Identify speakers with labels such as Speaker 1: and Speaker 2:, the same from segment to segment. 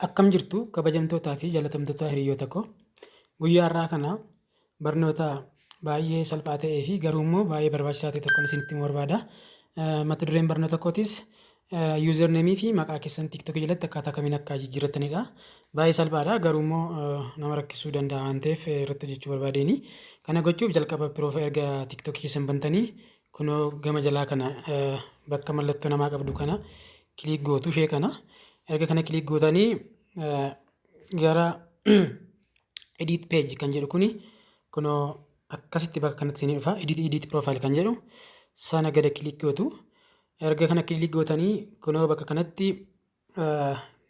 Speaker 1: Akkam jirtu kabajamtootaa fi jaalatamtoota hiriyoota koo guyyaa har'aa kana barnoota baay'ee salphaa ta'ee fi garuu immoo baay'ee barbaachisaa ta'e tokkon isinitti himuu barbaada. Mata dureen barnoota kootis yuuzerneemii fi maqaa keessan tiktokii jalatti akkaataa kamiin akka jijjiirrattanidha. Baay'ee salphaadha garuu immoo nama rakkisuu danda'a waan ta'eef irratti hojjechuu barbaadeeni. Kana gochuuf jalqaba erga tiktokii keessan bantanii kunoo gama jalaa kana bakka mallattoo namaa qabdu kana kiliik gootu ishee kana. Erga kana kiliik gootanii gara edit page kan jedhu kuni kunoo akkasitti bakka kanatti isinii dhufa. Edit profile kan jedhu sana gada kiliik gootu. Erga kana kiliik gootanii kunoo bakka kanatti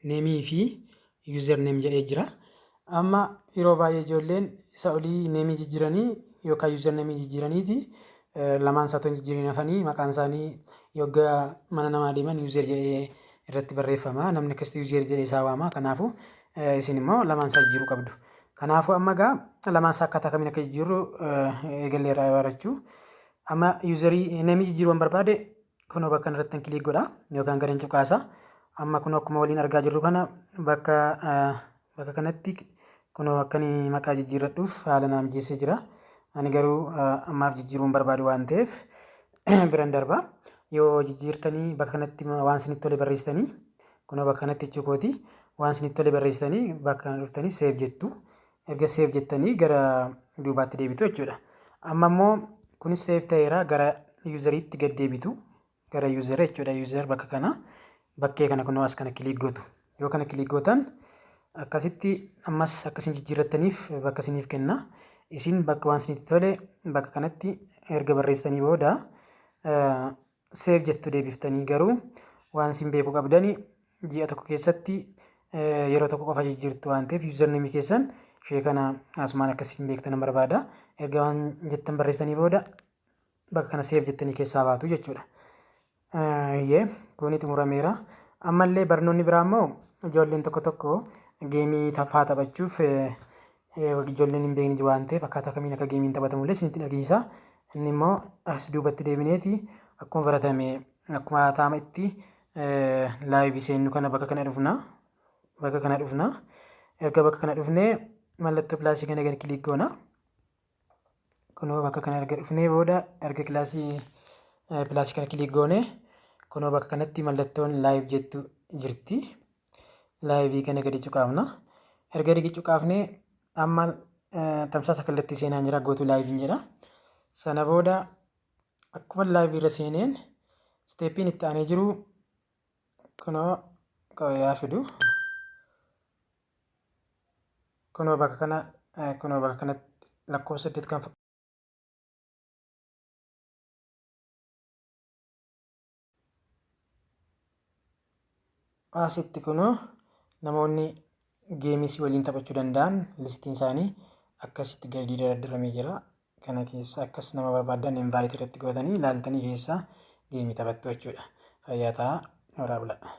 Speaker 1: neemii fi user name jedhee jira. Amma yeroo baay'ee ijoolleen isa olii neemii jijjiiranii yookaan user name jijjiiraniiti lamaan isaa tokko jijjiiranii hafanii maqaan isaanii yoggaa mana namaa deeman user jedhee irratti barreeffama. Namni akkasitti user jedhee isaa waama. Kanaafuu isin immoo lamaan isaa jijjiiruu qabdu. Kanaafuu amma gaa lamaan isaa akkaataa kamiin akka jijjiirru eegallee irraa barachuu. Amma userii neemii jijjiiruu barbaade kunoo bakka kanarratti kiliik godha yookaan gara cuqaasa. Amma kunoo akkuma waliin argaa jirru kana bakka kanatti kunoo akkanii maqaa jijjiirradhuuf haala naaf mijeessee jira. Ani garuu ammaaf jijjiiruu barbaadu waan ta'eef biran darba. Yoo jijjiirtanii bakka kanatti waan isinitti tole barreessitanii kunoo bakka kanatti jechuukooti waan isinitti tole barreessitanii bakka kana dhuftanii seef jettu. Erga seef jettanii gara duubaatti deebitu jechuudha. Amma immoo kunis seef ta'eera gara yuuzeriitti gad deebitu gara yuuzera jechuudha. Yuuzer bakka kana bakkee kana kunoo as kana kiliik gootu. Yoo kana kiliik gootan akkasitti ammas akkasiin jijjiirrattaniif bakka isiniif kenna. Isin bakka waan isinitti tole bakka kanatti erga barreessitanii booda seef jettu deebiftanii garuu waan isin beekuu qabdani ji'a tokko keessatti yeroo tokko qofa jijjiirtu waan ta'eef yuuzerneemii keessan ishee kana asumaan akkasiin beektan barbaada. Erga waan jettan barreessanii booda bakka kana seef jettanii keessaa baatu jechuudha. Kuni xumurameera. Ammallee barnoonni biraa immoo ijoolleen tokko tokko geemii faa taphachuuf ijoolleen hin beekne waan ta'eef akkaataa kamiin akka geemiin taphatamullee isinitti agarsiisa. Inni immoo as duubatti deebineeti akkuma baratame akkuma taama itti laayivii seennu kana bakka kana dhufna. Bakka kana dhufna. Erga bakka kana dhufnee mallattoo kilaasii kana gad kiliik goona. Kunoo bakka kana erga dhufnee booda erga kilaasii kana kiliik goone kunoo bakka kanatti mallattoon laayiv jettu jirti. Laayivii kana gadi cuqaafna. Erga gadi cuqaafnee amma tamsaasa kallattii seenaan jira gootu laayiviin jedha. Sana booda akkuma laayivii irra seeneen steeppiin itti aanee jiru kunoo qabayaa fidu. Kunoo bakka kanatti lakkoofsa 8 kan asitti kunoo namoonni geemis waliin taphachuu danda'an listiin isaanii akkasitti gadi dardaramee jira. Kana keessa akkas nama barbaadan invite irratti gootanii ilaaltanii keessaa geemii taphattu jechuudha. Fayyaa ta'aa. Horaa bulaa.